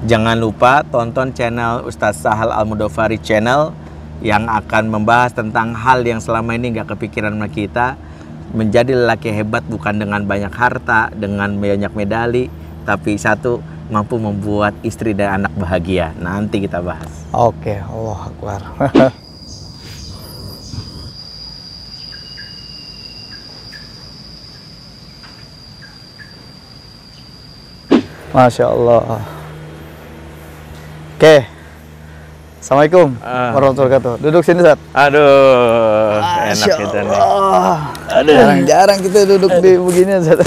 Jangan lupa tonton channel Ustadz Sahal Al-Mudofari channel yang akan membahas tentang hal yang selama ini nggak kepikiran sama kita. Menjadi lelaki hebat bukan dengan banyak harta, dengan banyak medali, tapi satu, mampu membuat istri dan anak bahagia. Nanti kita bahas. Oke, Allah Akbar. Masya Allah. Oke. Assalamualaikum warahmatullahi wabarakatuh. Duduk sini, Sat. Aduh, enak kita nih. Jarang-jarang kita duduk di beginian, Sat.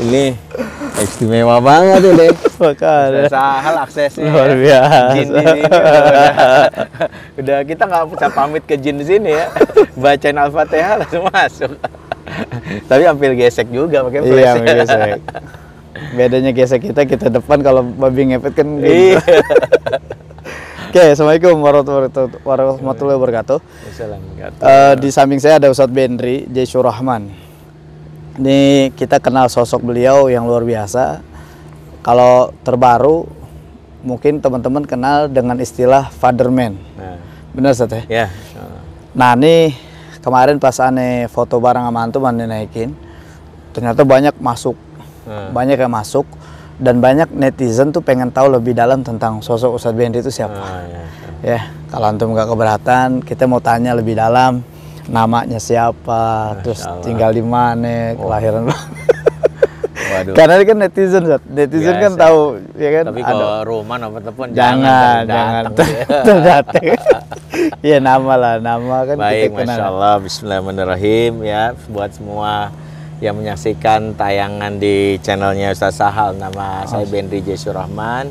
Ini istimewa banget ini. Makanya. Sahal aksesnya. Luar biasa. Jin di sini udah kita nggak bisa pamit ke jin di sini ya. Bacain Al-Fatihah langsung masuk. Tapi hampir gesek juga pakai flash. Iya, gesek. Bedanya gesek kita depan, kalau babi ngepet kan gitu. Oke, Assalamualaikum warahmatullahi wabarakatuh. Di samping saya ada Ustadz Bendri Jaisyur Rahman. Ini kita kenal sosok beliau yang luar biasa. Kalau terbaru mungkin teman-teman kenal dengan istilah Fatherman. Benar, Ustadz ya? Ya. Nah, ini kemarin pas aneh foto bareng sama antum, aneh naikin, ternyata banyak masuk. Banyak yang masuk. Dan banyak netizen tuh pengen tahu lebih dalam tentang sosok Ustadz Bendri itu siapa. Ya, kalau antum nggak keberatan, kita mau tanya lebih dalam, namanya siapa, terus tinggal di mana, kelahiran. Waduh. Karena ini kan netizen kan tahu, ya kan. Tapi kalau rumah nomor telepon jangan terdatang. Iya, nama kan. Baik, kita kenal. Masya Allah, Bismillahirrahmanirrahim ya, buat semua yang menyaksikan tayangan di channelnya Ustadz Sahal. Nama saya Bendri Jaisyur Rahman.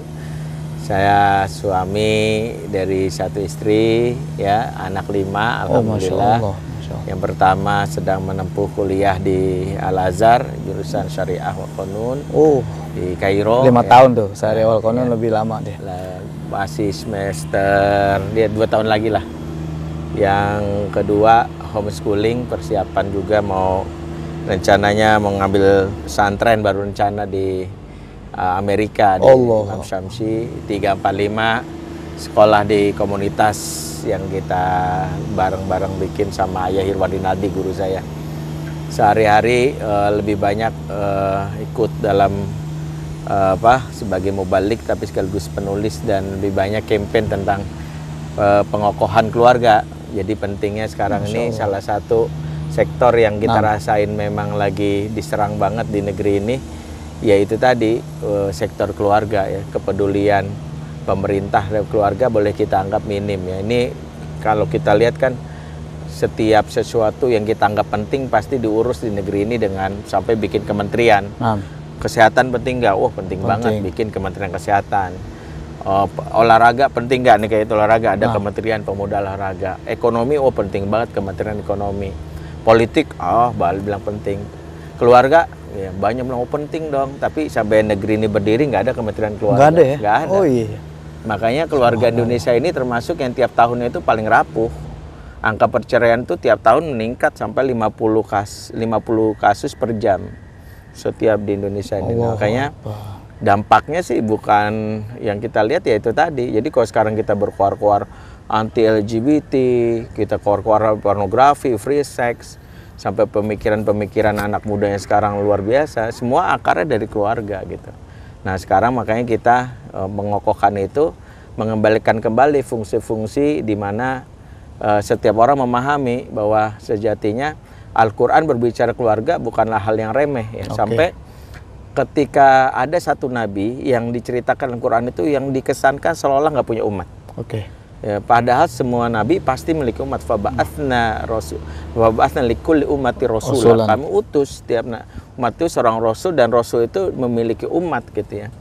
Saya suami dari satu istri, ya, anak 5, alhamdulillah. Masya Allah. Yang pertama sedang menempuh kuliah di Al-Azhar, jurusan Syariah wa Qanun di Kairo. 5 tahun tuh, Syariah wal Qanun lebih lama dia. Masih semester, dia 2 tahun lagi lah. Yang kedua homeschooling, persiapan juga rencananya mau ngambil pesantren, baru rencana di Amerika di Imam Syamsi 345, sekolah di komunitas yang kita bareng-bareng bikin sama Ayah Irwadinadi, guru saya. Sehari-hari lebih banyak ikut dalam sebagai mubalik, tapi sekaligus penulis, dan lebih banyak campaign tentang pengokohan keluarga. Jadi pentingnya sekarang ini salah satu sektor yang kita rasain memang lagi diserang banget di negeri ini, yaitu tadi sektor keluarga ya. Kepedulian pemerintah dan keluarga boleh kita anggap minim ya. Ini kalau kita lihat kan, setiap sesuatu yang kita anggap penting pasti diurus di negeri ini dengan sampai bikin kementerian. Kesehatan penting nggak? Wah, penting banget, bikin kementerian kesehatan. Olahraga penting nggak? Nih kayak itu olahraga ada kementerian pemuda olahraga. Ekonomi, penting banget kementerian ekonomi. Politik, bilang penting. Keluarga, ya banyak bilang penting dong. Tapi sampai negeri ini berdiri nggak ada kementerian keluarga. Nggak ada ya? Nggak ada. Oh iya. Makanya keluarga Indonesia ini termasuk yang tiap tahunnya itu paling rapuh. Angka perceraian itu tiap tahun meningkat sampai 50 kasus per jam setiap di Indonesia ini. Makanya dampaknya sih bukan yang kita lihat ya itu tadi. Jadi kalau sekarang kita berkuar-kuar anti LGBT, kita keluar-keluar pornografi, free sex, sampai pemikiran-pemikiran anak muda yang sekarang luar biasa, semua akarnya dari keluarga gitu. Nah sekarang makanya kita mengokohkan itu, mengembalikan kembali fungsi-fungsi di mana setiap orang memahami bahwa sejatinya Al-Quran berbicara keluarga bukanlah hal yang remeh ya. Sampai ketika ada satu nabi yang diceritakan Al-Quran itu yang dikesankan seolah-olah nggak punya umat. Ya, padahal semua nabi pasti memiliki umat. Faba'athna likulli ummati rasulan. Kami utus setiap umat itu seorang rasul, dan rasul itu memiliki umat gitu ya.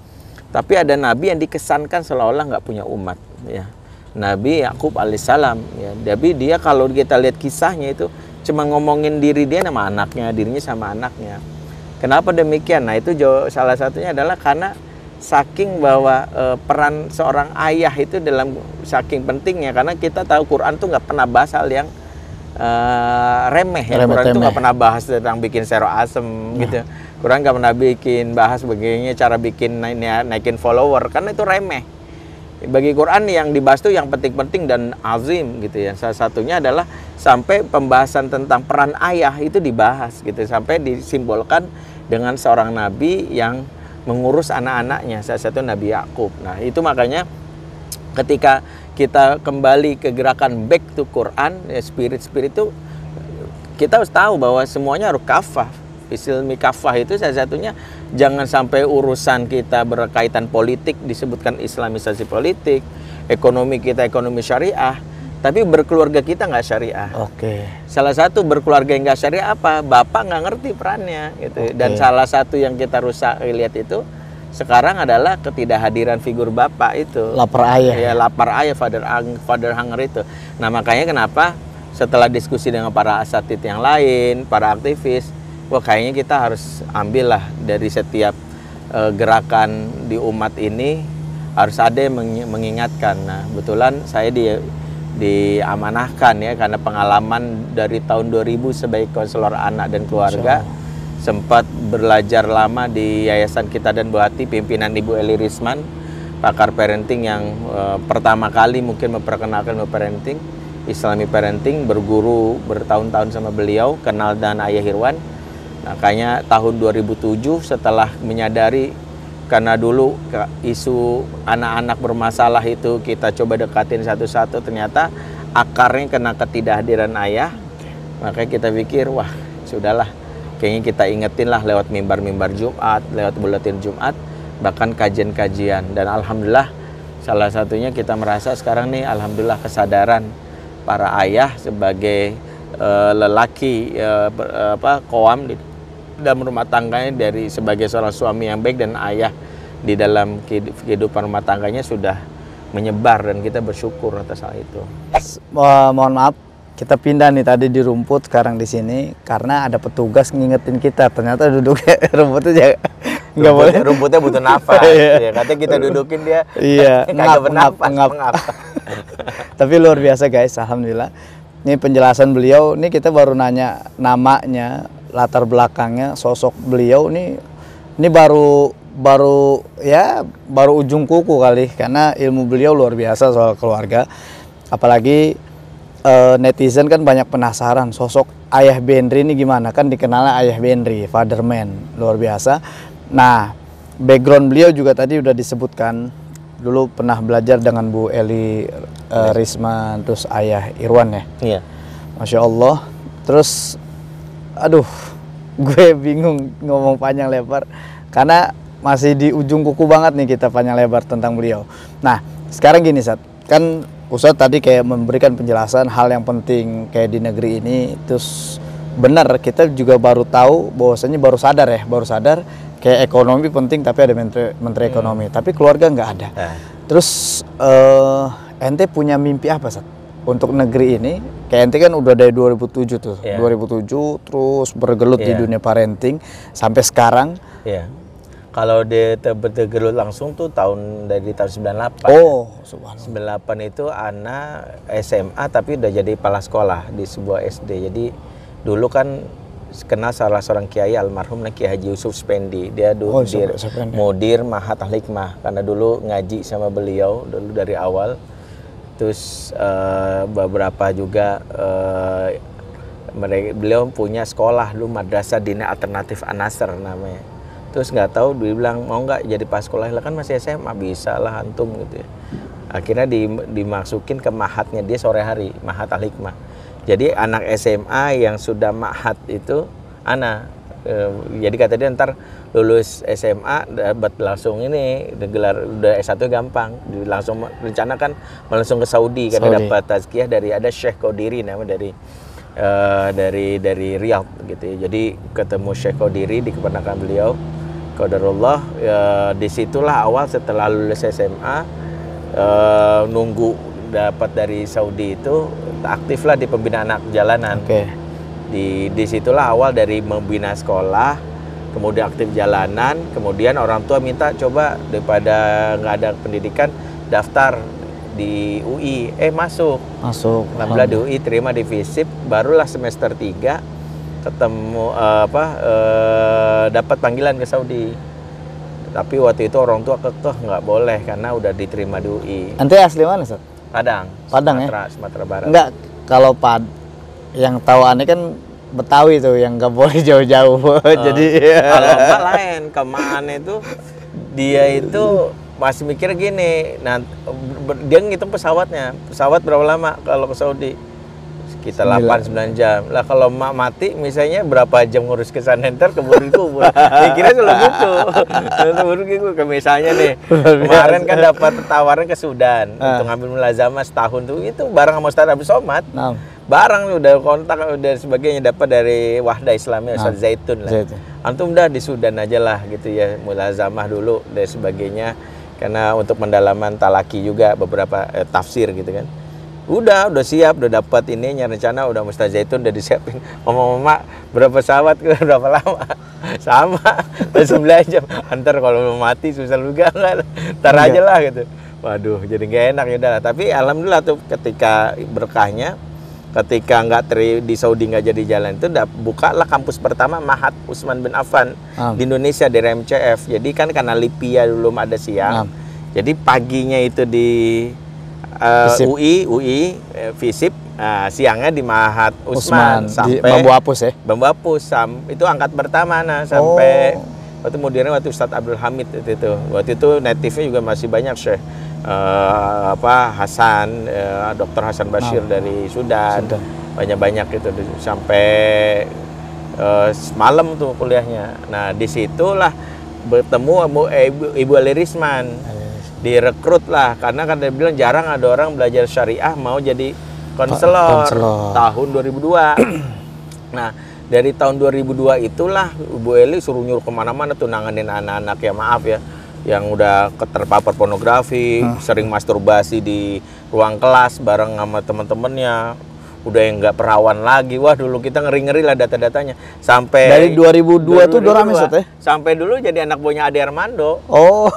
Tapi ada nabi yang dikesankan seolah-olah nggak punya umat ya. Nabi Yakub alaihissalam ya. Tapi dia kalau kita lihat kisahnya itu cuma ngomongin diri dia sama anaknya, dirinya sama anaknya. Kenapa demikian? Nah itu salah satunya adalah karena saking bahwa peran seorang ayah itu dalam saking pentingnya, karena kita tahu Quran tuh nggak pernah bahas hal yang remeh ya. Quran itu nggak pernah bahas tentang bikin sero asem gitu. Quran nggak pernah bahas bagaimana cara naikin follower, karena itu remeh. Bagi Quran yang dibahas itu yang penting-penting dan azim gitu ya. Salah satunya adalah sampai pembahasan tentang peran ayah itu dibahas gitu, sampai disimbolkan dengan seorang nabi yang mengurus anak-anaknya, salah satu Nabi Yakub. Nah, itu makanya ketika kita kembali ke gerakan back to Quran, ya, spirit itu kita harus tahu bahwa semuanya harus kafah. Isilmi kafah itu salah satunya jangan sampai urusan kita berkaitan politik disebutkan islamisasi politik, ekonomi kita ekonomi syariah, tapi berkeluarga kita nggak syariah. Oke. Salah satu berkeluarga yang nggak syariah apa? Bapak nggak ngerti perannya gitu. Dan salah satu yang kita rusak lihat itu sekarang adalah ketidakhadiran figur bapak itu. Lapar ayah. Ya, lapar ayah, father hunger itu. Nah, makanya kenapa setelah diskusi dengan para asatid yang lain, para aktivis, wah kayaknya kita harus ambil lah dari setiap gerakan di umat ini harus ada yang mengingatkan. Nah, kebetulan saya diamanahkan ya, karena pengalaman dari tahun 2000 sebagai konselor anak dan keluarga, sempat belajar lama di Yayasan Kita dan Bu Hati, pimpinan Ibu Eli Risman, pakar parenting yang pertama kali mungkin memperkenalkan parenting, Islami parenting, berguru bertahun-tahun sama beliau, kenal dengan Ayah Irwan. Nah, kayaknya tahun 2007 setelah menyadari, karena dulu isu anak-anak bermasalah itu kita coba dekatin satu-satu, ternyata akarnya kena ketidakhadiran ayah. Makanya kita pikir, wah sudahlah, kayaknya kita ingetin lah lewat mimbar-mimbar Jumat, lewat buletin Jumat, bahkan kajian-kajian. Dan alhamdulillah salah satunya kita merasa sekarang nih, alhamdulillah kesadaran para ayah sebagai lelaki koam di dalam rumah tangganya, dari sebagai seorang suami yang baik dan ayah di dalam kehidupan rumah tangganya sudah menyebar, dan kita bersyukur atas hal itu. Mohon maaf, kita pindah nih tadi di rumput, sekarang di sini karena ada petugas ngingetin kita. Ternyata duduknya rumputnya nggak boleh. Rumputnya butuh nafas. Ya, katanya kita dudukin dia. Iya, kagak ngap. Tapi luar biasa guys, alhamdulillah. Ini penjelasan beliau. Ini kita baru nanya namanya, latar belakangnya, sosok beliau. Ini baru ujung kuku kali, karena ilmu beliau luar biasa soal keluarga. Apalagi netizen kan banyak penasaran sosok Ayah Bendri ini gimana, kan dikenalnya Ayah Bendri, fatherman, luar biasa. Nah, background beliau juga tadi udah disebutkan, dulu pernah belajar dengan Bu Eli Risma, terus Ayah Irwan ya. Iya. Masya Allah. Terus, aduh, gue bingung ngomong panjang lebar karena masih di ujung kuku banget nih kita panjang lebar tentang beliau. Nah, sekarang gini Sat, kan Ustadz tadi kayak memberikan penjelasan hal yang penting kayak di negeri ini, terus benar kita juga baru tahu bahwasanya baru sadar kayak ekonomi penting tapi ada menteri ekonomi, tapi keluarga nggak ada. Terus ente punya mimpi apa Sat untuk negeri ini? Kayak ente kan udah dari 2007 tuh, 2007 terus bergelut di dunia parenting sampai sekarang. Kalau bergelut langsung tuh dari tahun 98. Oh, subhanallah. 98 itu anak SMA tapi udah jadi kepala sekolah di sebuah SD. Jadi dulu kan kenal salah seorang kiai almarhum Kiai Haji Yusuf Spendi. Dia dulu mudir Mahat Al-Hikmah, karena dulu ngaji sama beliau dulu dari awal. Terus beberapa juga beliau punya sekolah dulu, Madrasah Dina Alternatif An-Nasr namanya. Terus nggak tahu, dia bilang mau nggak jadi pas sekolah, kan masih SMA, bisa lah antum gitu ya. Akhirnya dimasukin ke mahatnya dia sore hari, Mahat Al-Hikmah. Jadi anak SMA yang sudah mahat itu jadi kata dia ntar lulus SMA dapat langsung ini gelar, udah S1 gampang, langsung rencana kan langsung ke Saudi karena dapat tazkiyah dari ada Syekh Qodiri namanya dari Riyadh gitu ya. Jadi ketemu Syekh Qodiri di keponakan beliau, qadarullah, disitulah awal setelah lulus SMA, nunggu dapat dari Saudi itu aktiflah di pembinaan anak jalanan. Disitulah awal dari membina sekolah, kemudian aktif jalanan, kemudian orang tua minta coba daripada nggak ada pendidikan daftar di UI, masuk. Alhamdulillah di UI terima di FISIP, barulah semester 3 dapat panggilan ke Saudi. Tapi waktu itu orang tua kekeh nggak boleh karena udah diterima di UI. Ente asli mana, Ustaz? Padang. Padang Sumatera Barat. Enggak, kalau yang tahu aneh kan Betawi tuh yang nggak boleh jauh-jauh. Jadi kalau Mbak lain, kemana itu dia itu masih mikir gini. Nah, dia ngitung pesawatnya. Pesawat berapa lama kalau ke Saudi? Kita 8-9 jam. Lah kalau emak mati misalnya berapa jam ngurus ke sana, ntar kubur. Mikirnya selalu gitu. Misalnya nih, kemarin kan dapat tawaran ke Sudan untuk ngambil mulazamah setahun tuh, itu bareng sama Ustaz Abdul Somad. Barang udah kontak udah sebagainya dapat dari Wahda Islamiyah Ustaz Zaitun lah. Antum udah di Sudan aja lah gitu ya, mulazamah dulu dan sebagainya, karena untuk pendalaman talaki juga beberapa tafsir gitu kan. Udah siap, udah dapat ininya, rencana udah Ustaz Zaitun udah disiapin. Mama berapa pesawat, berapa lama? Sama, 9 jam. Antar kalau mati susah juga kan. Ntar aja lah gitu. Waduh, jadi gak enak ya udah. Tapi alhamdulillah tuh ketika berkahnya, ketika di Saudi nggak jadi jalan itu, udah bukalah kampus pertama Mahat Utsman bin Affan di Indonesia dari MCF. Jadi kan karena Lipia dulu ada siang. Jadi paginya itu di UI, FISIP, siangnya di Mahat Utsman sampai Bambu Apus ya? Bambu Apus, itu angkat pertama sampai waktu kemudian waktu Ustadz Abdul Hamid itu. Waktu itu native-nya juga masih banyak Syekh Hasan, Dr. Hasan Bashir dari Sudan. Banyak-banyak gitu sampai malam tuh kuliahnya. Nah, disitulah bertemu Ibu Ali Risman. Direkrut lah, karena kan dia bilang jarang ada orang belajar syariah mau jadi konselor. Tahun 2002. Nah, dari tahun 2002 itulah Bu Eli suruh nyuruh kemana-mana tuh nanganin anak-anak ya, maaf ya, yang udah terpapar pornografi, sering masturbasi di ruang kelas bareng sama teman-temannya. Udah yang nggak perawan lagi. Wah, dulu kita ngeri-ngeri lah data-datanya. Sampai dari 2002 tuh udah rame ya? Sampai dulu jadi anak buahnya Ade Armando.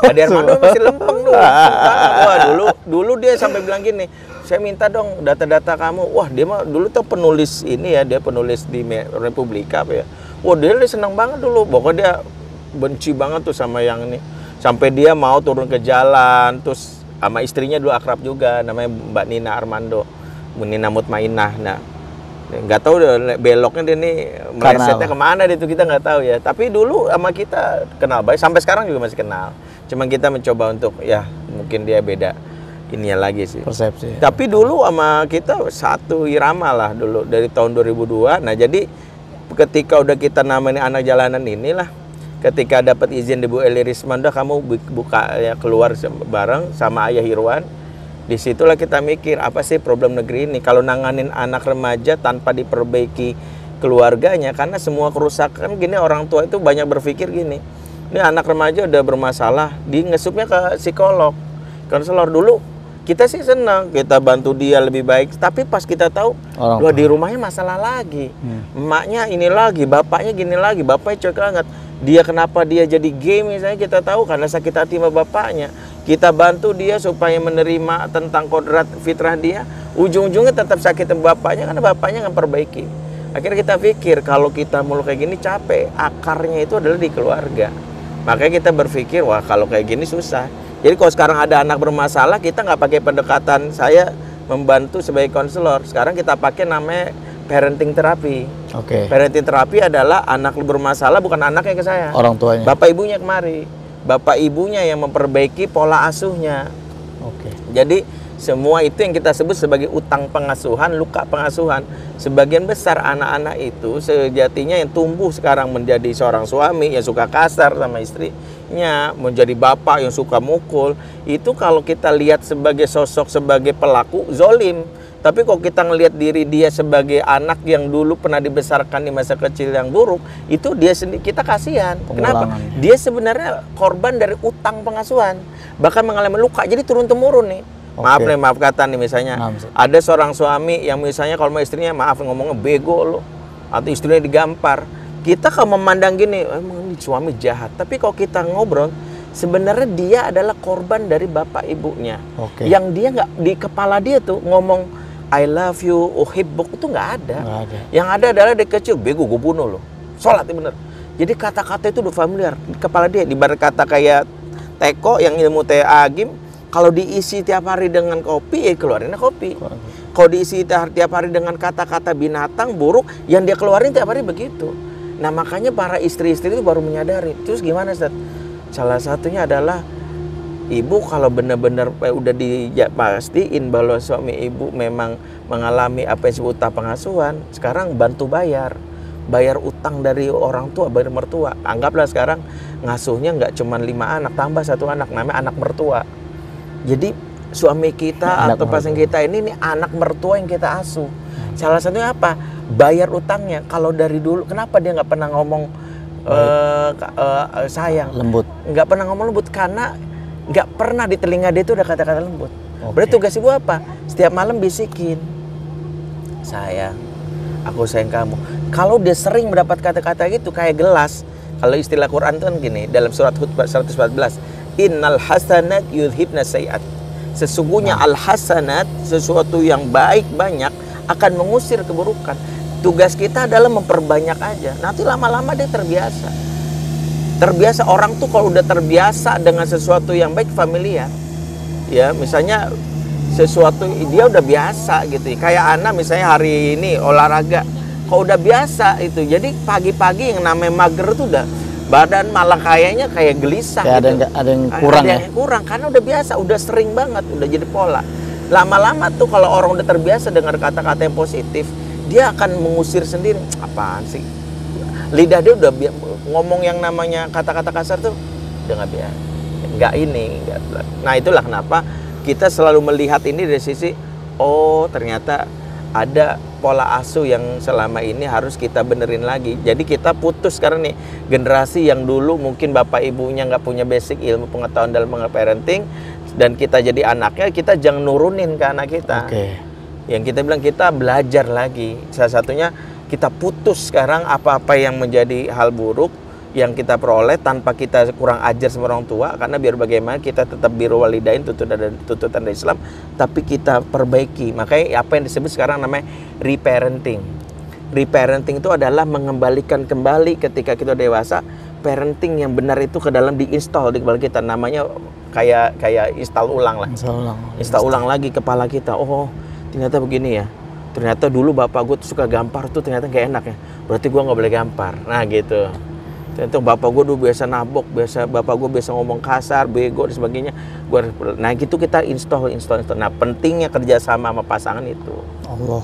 Ade Armando masih lempeng dulu. Wah, dulu dia sampai bilang gini, saya minta dong data-data kamu. Wah, dia mah dulu tuh penulis ini ya, dia penulis di Republika apa ya. Wah, dia senang banget dulu. Pokoknya dia benci banget tuh sama yang ini. Sampai dia mau turun ke jalan, terus sama istrinya dulu akrab juga, namanya Mbak Nina Armando. Nina Mutmainah. Nah, nggak tahu beloknya dia nih melesetnya kemana itu kita nggak tahu ya. Tapi dulu sama kita kenal baik, sampai sekarang juga masih kenal. Cuma kita mencoba untuk ya mungkin dia beda ininya lagi sih. Persepsi. Tapi dulu sama kita satu irama lah dulu dari tahun 2002. Nah, jadi ketika udah kita namanya anak jalanan inilah, ketika dapat izin di Bu Eli Risman, dah kamu buka ya keluar bareng sama Ayah Irwan. Disitulah kita mikir apa sih problem negeri ini kalau nanganin anak remaja tanpa diperbaiki keluarganya, karena semua kerusakan gini orang tua itu banyak berpikir gini, ini anak remaja udah bermasalah, ngesupnya ke psikolog, konselor. Dulu kita sih senang kita bantu dia lebih baik, tapi pas kita tahu wah di rumahnya masalah lagi, emaknya ini lagi, bapaknya gini lagi, bapaknya cuek banget, dia kenapa dia jadi gay misalnya, kita tahu karena sakit hati sama bapaknya. Kita bantu dia supaya menerima tentang kodrat fitrah dia, ujung-ujungnya tetap sakit bapaknya karena bapaknya nggak perbaiki. Akhirnya kita pikir kalau kita mulu kayak gini capek, akarnya itu adalah di keluarga. Makanya kita berpikir wah kalau kayak gini susah. Jadi kalau sekarang ada anak bermasalah, kita nggak pakai pendekatan saya membantu sebagai konselor. Sekarang kita pakai namanya parenting terapi. Parenting terapi adalah anak bermasalah bukan anaknya ke saya, orang tuanya, bapak ibunya kemari. Bapak ibunya yang memperbaiki pola asuhnya. Jadi semua itu yang kita sebut sebagai utang pengasuhan, luka pengasuhan. Sebagian besar anak-anak itu sejatinya yang tumbuh sekarang menjadi seorang suami yang suka kasar sama istrinya, menjadi bapak yang suka mukul. Itu kalau kita lihat sebagai sosok, sebagai pelaku, zolim. Tapi kalau kita ngelihat diri dia sebagai anak yang dulu pernah dibesarkan di masa kecil yang buruk, itu dia sendiri, kita kasihan. Kenapa? Dia sebenarnya korban dari utang pengasuhan, bahkan mengalami luka, jadi turun-temurun nih. Maaf kata nih misalnya, ada seorang suami yang misalnya kalau istrinya maaf ngomongnya bego lo, atau istrinya digampar, kita kalau memandang gini, emang ini suami jahat. Tapi kalau kita ngobrol, sebenarnya dia adalah korban dari bapak ibunya, yang dia nggak di kepala dia tuh ngomong I love you, uhibbuk itu nggak ada. Nggak ada. Yang ada adalah dari kecil, bego gue bunuh lo. Sholat ya bener. Jadi kata-kata itu udah familiar di kepala dia. Ibarat kata kayak teko yang ilmu agim, kalau diisi tiap hari dengan kopi, ya keluarinnya kopi. Kalau diisi tiap hari dengan kata-kata binatang buruk, yang dia keluarin tiap hari begitu. Nah makanya para istri-istri itu baru menyadari. Terus gimana Ustaz? Salah satunya adalah ibu kalau benar-benar udah dipastiin bahwa suami ibu memang mengalami apa yang disebut utang pengasuhan, sekarang bantu bayar utang dari orang tua, bayar mertua. Anggaplah sekarang ngasuhnya nggak cuma 5 anak, tambah 1 anak, namanya anak mertua. Jadi suami kita atau pasangan kita ini anak mertua yang kita asuh. Salah satunya apa? Bayar utangnya. Kalau dari dulu, kenapa dia nggak pernah ngomong sayang? Lembut. Nggak pernah ngomong lembut karena nggak pernah di telinga dia itu ada kata-kata lembut. Berarti tugas ibu apa? Setiap malam bisikin, sayang, aku sayang kamu. Kalau dia sering mendapat kata-kata gitu kayak gelas. Kalau istilah Quran itu kan gini, dalam surat Hud 114, Innal hasanat yudhibna sayiat. Sesungguhnya al-hasanat, sesuatu yang baik banyak akan mengusir keburukan. Tugas kita adalah memperbanyak aja. Nanti lama-lama dia terbiasa. Terbiasa, orang tuh kalau udah terbiasa dengan sesuatu yang baik, familiar. Ya, misalnya sesuatu dia udah biasa gitu. Kayak Ana misalnya hari ini olahraga. Kalau udah biasa itu. Jadi pagi-pagi yang namanya mager tuh udah badan malah kayaknya kayak gelisah gitu. Ada yang kurang ya? Ada yang kurang karena udah biasa, udah sering banget, udah jadi pola. Lama-lama tuh kalau orang udah terbiasa dengar kata-kata yang positif, dia akan mengusir sendiri. Apaan sih? Lidah dia udah ngomong yang namanya kata-kata kasar tuh udah nggak biasa. Nggak ini. Nah itulah kenapa kita selalu melihat ini dari sisi, oh ternyata ada pola asuh yang selama ini harus kita benerin lagi. Jadi kita putus sekarang nih generasi yang dulu mungkin bapak ibunya nggak punya basic ilmu pengetahuan dalam parenting, dan kita jadi anaknya, kita jangan nurunin ke anak kita. Yang kita bilang kita belajar lagi. Salah satunya kita putus sekarang apa-apa yang menjadi hal buruk yang kita peroleh tanpa kita kurang ajar sama orang tua, karena biar bagaimana kita tetap biru walidain, tuntutan dari Islam, tapi kita perbaiki. Makanya apa yang disebut sekarang namanya reparenting. Reparenting itu adalah mengembalikan kembali ketika kita dewasa, parenting yang benar itu ke dalam diinstal di kepala kita. Namanya kayak install ulang lah. Install ulang lagi kepala kita. Oh, ternyata begini ya. Ternyata dulu bapak gue tuh suka gampar tuh, ternyata gak enak ya. Berarti gue gak boleh gampar. Nah gitu. Ternyata bapak gue dulu biasa nabok, bapak gue biasa ngomong kasar, bego dan sebagainya. Nah gitu kita install. Nah pentingnya kerjasama sama pasangan itu. Allah.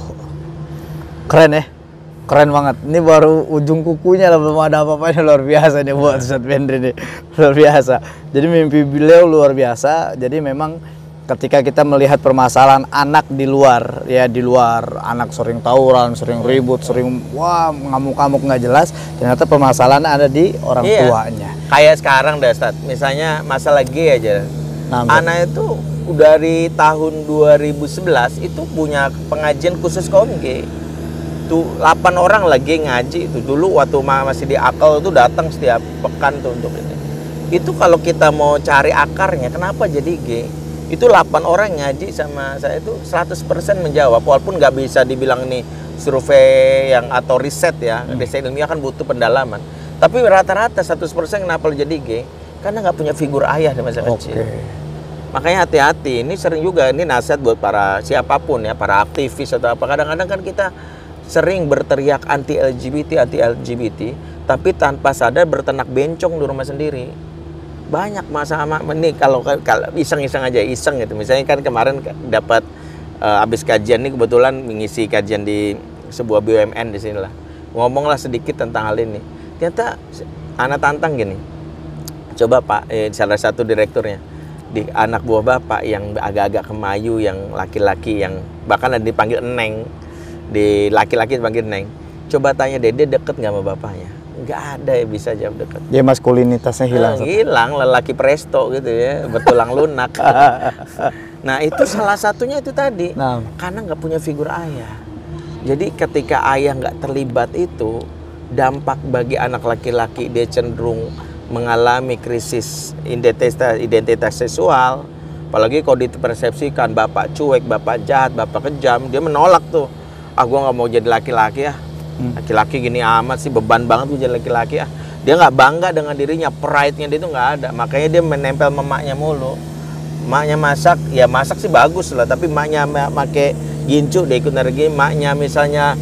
Keren ya? Keren banget. Ini baru ujung kukunya lah, belum ada apa-apanya. Luar biasa nih buat Ustadz Fendri nih. Luar biasa. Jadi mimpi beliau luar biasa. Jadi memang ketika kita melihat permasalahan anak di luar, ya di luar, anak sering tawuran, sering ribut, sering ngamuk-ngamuk nggak jelas, ternyata permasalahan ada di orang tuanya. Kayak sekarang deh Ustadz, misalnya masalah G aja. Anak itu dari tahun 2011 itu punya pengajian khusus kaum G. Tuh 8 orang lagi ngaji itu. Dulu waktu masih di akal itu datang setiap pekan tuh untuk ini. Itu kalau kita mau cari akarnya, kenapa jadi G? Itu 8 orang ngaji sama saya itu 100% menjawab, walaupun nggak bisa dibilang nih survei yang atau riset ya, riset ilmiah kan butuh pendalaman. Tapi rata-rata 100% kenapa jadi G? Karena nggak punya figur ayah di masa kecil. Makanya hati-hati, ini sering juga, ini nasihat buat para siapapun ya, para aktivis atau apa. Kadang-kadang kan kita sering berteriak anti LGBT, tapi tanpa sadar bertenak bencong di rumah sendiri. Banyak masalah ini kalau iseng-iseng aja, iseng gitu. Misalnya kan kemarin dapat habis kajian nih, kebetulan mengisi kajian di sebuah BUMN di sini lah. Ngomonglah sedikit tentang hal ini. Ternyata anak tantang gini. Coba Pak, salah satu direkturnya, di anak buah Bapak yang agak-agak kemayu, yang laki-laki, yang bahkan ada dipanggil Neng, di laki-laki dipanggil Neng. Coba tanya Dede deket nggak sama bapaknya? Nggak ada ya bisa jawab dekat. Dia maskulinitasnya hilang. Hilang, lelaki presto gitu ya, bertulang lunak. Nah itu salah satunya itu tadi, karena nggak punya figur ayah. Jadi ketika ayah nggak terlibat itu, dampak bagi anak laki-laki dia cenderung mengalami krisis identitas seksual, Apalagi kalau dipersepsikan bapak cuek, bapak jahat, bapak kejam, dia menolak tuh. Ah, gue nggak mau jadi laki-laki ya. Laki-laki gini amat sih, beban banget gue jadi laki-laki ya. Dia nggak bangga dengan dirinya, pride-nya dia tuh nggak ada. Makanya dia menempel memaknya mulu. Maknya masak, ya masak sih bagus lah. Tapi maknya pakai gincu, dia ikut energi. Maknya misalnya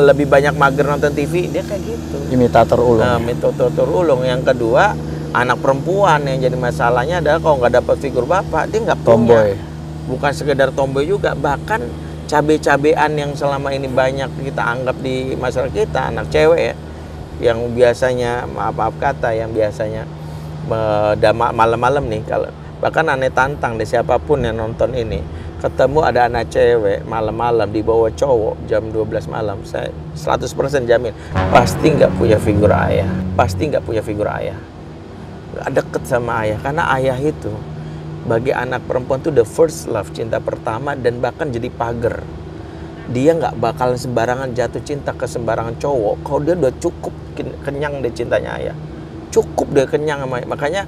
lebih banyak mager nonton TV, dia kayak gitu. Imitator ulung. Imitator ulung. Yang kedua, anak perempuan yang jadi masalahnya adalah kalau nggak dapat figur bapak, dia nggak punya. Tomboy. Bukan sekedar tomboy juga, bahkan cabe-cabean yang selama ini banyak kita anggap di masyarakat kita, anak cewek ya, yang biasanya maaf kata, yang biasanya malam-malam nih, kalau bahkan aneh tantang deh siapapun yang nonton ini, ketemu ada anak cewek malam-malam di bawah cowok jam 12 malam, saya 100% jamin pasti nggak punya figur ayah, pasti nggak punya figur ayah. Deket sama ayah, karena ayah itu bagi anak perempuan tuh the first love, cinta pertama, dan bahkan jadi pagar. Dia nggak bakal sembarangan jatuh cinta ke sembarangan cowok kalau dia udah cukup kenyang deh cintanya ayah, cukup deh kenyang sama ayah. Makanya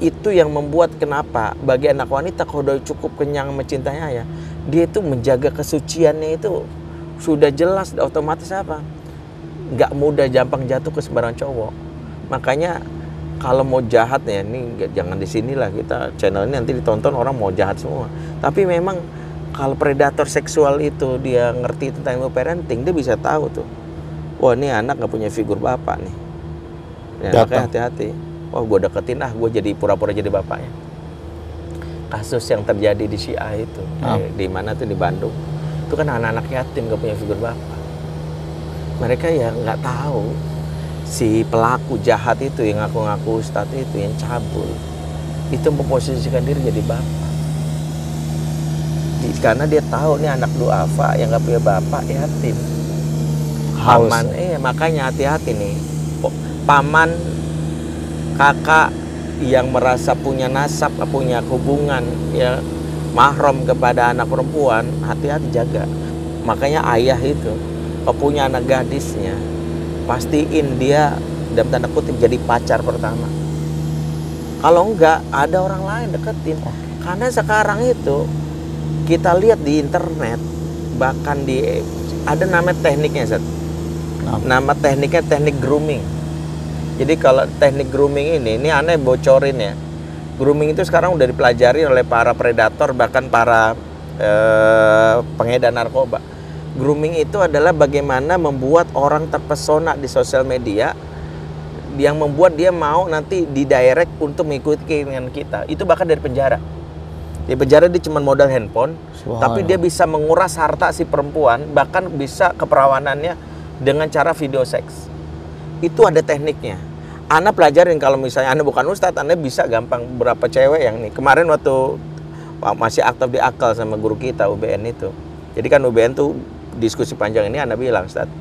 itu yang membuat kenapa bagi anak wanita kalau udah cukup kenyang sama cintanya ayah, dia itu menjaga kesuciannya itu sudah jelas, otomatis apa, nggak mudah gampang jatuh ke sembarangan cowok. Makanya kalau mau jahat ya, ini jangan di sinilah, kita channel ini nanti ditonton orang mau jahat semua. Tapi memang kalau predator seksual itu dia ngerti tentang ilmu parenting, dia bisa tahu tuh, wah ini anak nggak punya figur bapak nih. Ya, makanya hati-hati. Wah, gue deketin gue jadi pura-pura jadi bapaknya. Kasus yang terjadi di Syiah itu, di mana tuh di Bandung, itu kan anak-anak yatim nggak punya figur bapak. Mereka ya nggak tahu. Si pelaku jahat itu yang ngaku-ngaku ustadz itu yang cabul itu memposisikan diri jadi bapak, karena dia tahu nih anak duafa yang nggak punya bapak, yatim, paman. Makanya hati-hati nih, paman kakak yang merasa punya nasab, punya hubungan ya mahram kepada anak perempuan, hati-hati jaga. Makanya ayah itu kalau punya anak gadisnya, pastiin dia dalam tanda kutip jadi pacar pertama. Kalau enggak, ada orang lain deketin. Karena sekarang itu kita lihat di internet, bahkan ada nama tekniknya, Zat. Nama tekniknya teknik grooming. Jadi kalau teknik grooming ini aneh bocorin ya. Grooming itu sekarang udah dipelajari oleh para predator, bahkan para pengedar narkoba. Grooming itu adalah bagaimana membuat orang terpesona di sosial media, yang membuat dia mau nanti didirect untuk mengikuti keinginan kita. Itu bahkan dari penjara. Di penjara dia cuma modal handphone, tapi dia bisa menguras harta si perempuan, bahkan bisa keperawanannya dengan cara video seks. Itu ada tekniknya. Anda pelajarin, kalau misalnya Anda bukan ustadz, Anda bisa gampang berapa cewek yang nih. Kemarin waktu masih aktif di akal sama guru kita UBN itu. Jadi kan UBN tuh diskusi panjang ini, Anda bilang, Ustadz,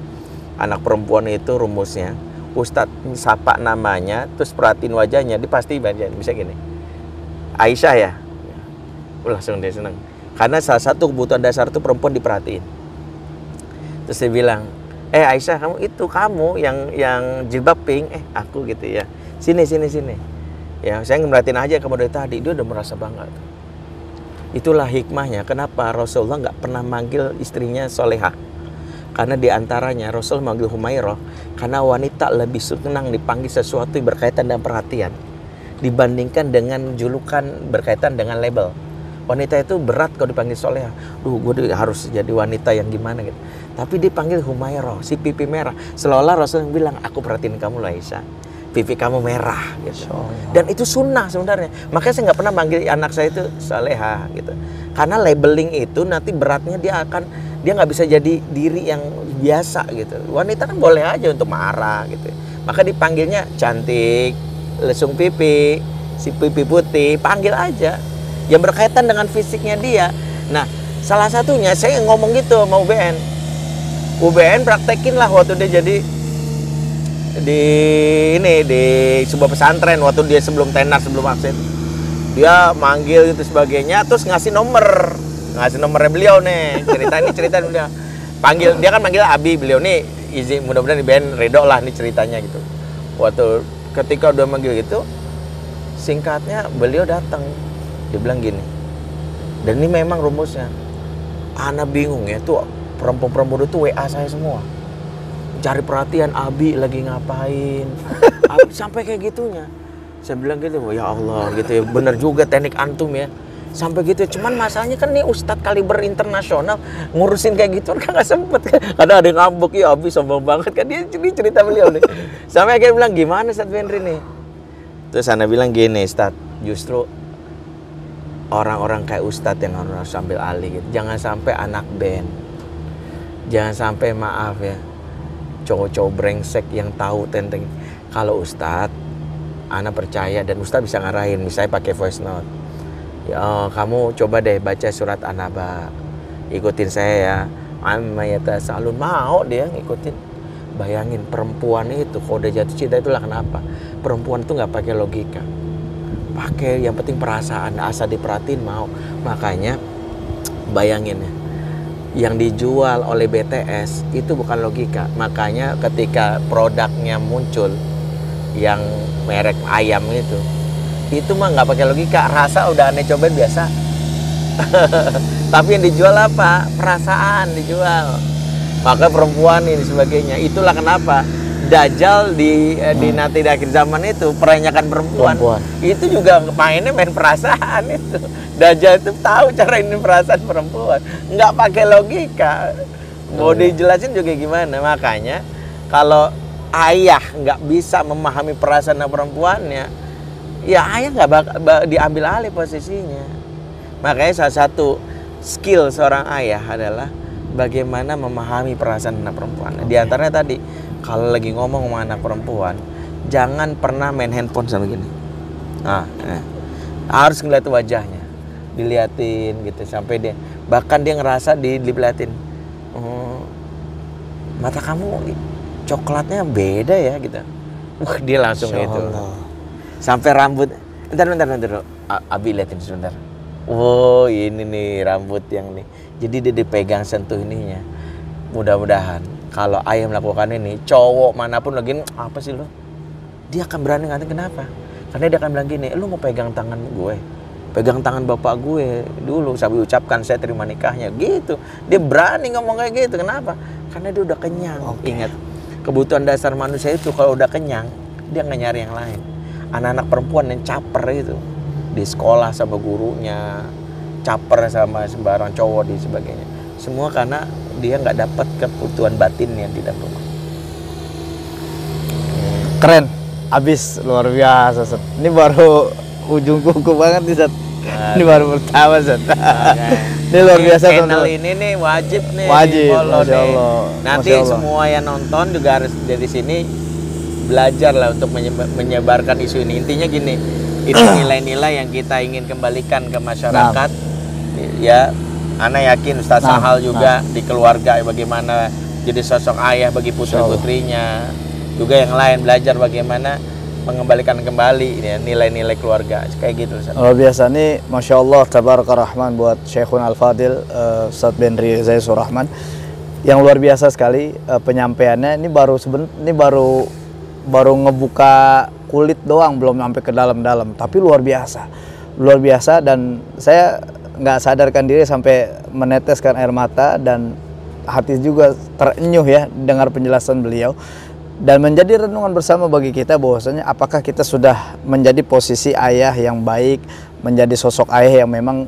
anak perempuan itu rumusnya, Ustadz sapa namanya, terus perhatiin wajahnya, dia pasti bisa gini, Aisyah ya? Langsung dia seneng. Karena salah satu kebutuhan dasar itu perempuan diperhatiin. Terus dia bilang, Aisyah, kamu yang jilbab pink, aku gitu ya. Sini. Ya, saya ngeliatin aja kamu dari tadi, dia udah merasa bangga tuh. Itulah hikmahnya kenapa Rasulullah nggak pernah manggil istrinya Solehah. Karena diantaranya Rasul manggil Humairah karena wanita lebih senang dipanggil sesuatu yang berkaitan dengan perhatian dibandingkan dengan julukan berkaitan dengan label. Wanita itu berat kalau dipanggil Solehah. Gue harus jadi wanita yang gimana gitu. Tapi dipanggil Humairah, si pipi merah. Seolah Rasul yang bilang, aku perhatiin kamu lah Aisyah, pipi kamu merah gitu. Dan itu sunnah sebenarnya. Makanya saya nggak pernah manggil anak saya itu Solehah gitu. Karena labeling itu nanti beratnya dia nggak bisa jadi diri yang biasa gitu. Wanita kan boleh aja untuk marah gitu. Maka dipanggilnya cantik, lesung pipi, si pipi putih, panggil aja. Yang berkaitan dengan fisiknya dia. Nah, salah satunya saya ngomong gitu sama UBN. UBN praktekin lah waktu dia jadi di sebuah pesantren, waktu dia sebelum tenar, sebelum aksen, dia manggil gitu sebagainya, terus ngasih nomornya beliau nih, cerita dia panggil, dia kan manggil Abi, beliau nih izin, mudah-mudahan IBN redok lah nih ceritanya gitu. Waktu ketika udah manggil gitu, singkatnya beliau datang Dia bilang gini, dan ini memang rumusnya. Ana bingung ya, tuh perempuan-perempuan itu WA saya semua. Cari perhatian, Abi lagi ngapain. Abi sampai kayak gitunya. Saya bilang gitu, ya Allah gitu ya, bener juga teknik antum ya. Sampai gitu, cuman masalahnya kan nih Ustadz kaliber internasional ngurusin kayak gitu kan gak sempet kan. Kadang ada yang ngambek, ya Abi sombong banget kan, dia cerita beliau nih. Sampai akhirnya bilang, gimana Ustadz Benri nih? Terus Ana bilang gini, Ustadz, justru orang-orang kayak Ustadz yang harus ambil alih gitu. Jangan sampai anak band, jangan sampai maaf ya, cowok-cowok brengsek yang tahu tentang. Kalau Ustadz, Ana percaya dan Ustadz bisa ngarahin, misalnya pakai voice note. Ya, kamu coba deh baca surat An-Naba, ikutin saya ya. Amma yatasaalun, mau dia ngikutin. Bayangin perempuan itu kalau udah jatuh cinta itulah kenapa perempuan itu nggak pakai logika, pakai yang penting perasaan, asal diperhatiin mau. Makanya bayangin ya, yang dijual oleh BTS itu bukan logika. Makanya ketika produknya muncul yang merek ayam itu mah nggak pakai logika, rasa udah aneh cobain biasa. Tapi yang dijual apa? Perasaan dijual. Maka perempuan ini sebagainya. Itulah kenapa Dajjal di nanti di akhir zaman itu peranyakan perempuan. Itu juga mainnya main perasaan itu. Dajjal itu tahu cara ini perasaan perempuan, nggak pakai logika. Mau dijelasin juga gimana? Makanya kalau ayah nggak bisa memahami perasaan perempuannya, ya ayah nggak diambil alih posisinya. Makanya salah satu skill seorang ayah adalah bagaimana memahami perasaan anak perempuan. Di antaranya tadi, kalau lagi ngomong sama anak perempuan, jangan pernah main handphone sama gini. Harus ngeliat wajahnya, diliatin gitu sampai dia, bahkan dia ngerasa diliatin. Mata kamu coklatnya beda ya gitu. Wah, dia langsung itu. Sampai rambut. Bentar. Abi liatin sebentar. Oh, ini nih rambut yang nih. Jadi dia dipegang sentuh ininya. Mudah-mudahan kalau ayah melakukan ini, cowok manapun lagi, apa sih lo? Dia akan berani ngatain. Kenapa? Karena dia akan bilang gini, lu mau pegang tangan gue, pegang tangan bapak gue dulu sambil ucapkan saya terima nikahnya gitu. Dia berani ngomong kayak gitu. Kenapa? Karena dia udah kenyang. Ingat, kebutuhan dasar manusia itu kalau udah kenyang, dia nggak nyari yang lain. Anak-anak perempuan yang caper itu di sekolah sama gurunya, caper sama sembarang cowok di sebagainya, semua karena dia nggak dapat kebutuhan batinnya di dalam rumah. Keren, abis luar biasa Set. Ini baru ujung kuku banget nih Set. Ini baru pertama Set. Ini luar biasa channel ini nih wajib nih. Wajib, Masya Allah. Nanti semua yang nonton juga harus dari sini belajar lah untuk menyebarkan isu ini. Intinya gini, itu nilai-nilai yang kita ingin kembalikan ke masyarakat. Ya, Ana yakin Ustaz Sahal juga di keluarga bagaimana jadi sosok ayah bagi putri-putrinya. Juga yang lain belajar bagaimana mengembalikan kembali ya, nilai-nilai keluarga kayak gitu. Luar biasa nih, Masya Allah, Tabaraka Rahman buat Syekhun Al-Fadil Ustaz Benri Zaisur Rahman yang luar biasa sekali penyampaiannya. Ini baru ngebuka kulit doang, belum sampai ke dalam-dalam, tapi luar biasa dan saya nggak sadarkan diri sampai meneteskan air mata dan hati juga terenyuh ya dengar penjelasan beliau. Dan menjadi renungan bersama bagi kita bahwasanya apakah kita sudah menjadi posisi ayah yang baik, menjadi sosok ayah yang memang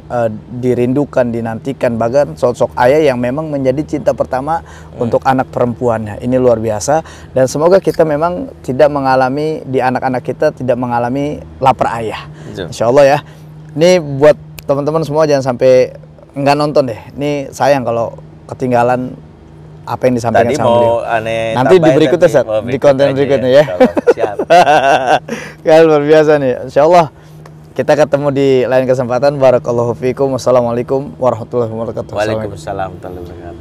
dirindukan, dinantikan, bahkan sosok ayah yang memang menjadi cinta pertama untuk anak perempuannya. Ini luar biasa dan semoga kita memang tidak mengalami, di anak-anak kita tidak mengalami lapar ayah. Insya Allah ya. Ini buat teman-teman semua jangan sampai nggak nonton deh. Ini sayang kalau ketinggalan apa yang disampaikan sama beliau. Nanti di berikutnya Set, di konten berikutnya ya. Siap. Kan luar biasa nih. Insyaallah kita ketemu di lain kesempatan. Barakallahu fiikum. Wassalamualaikum warahmatullahi wabarakatuh. Waalaikumsalam warahmatullahi wabarakatuh.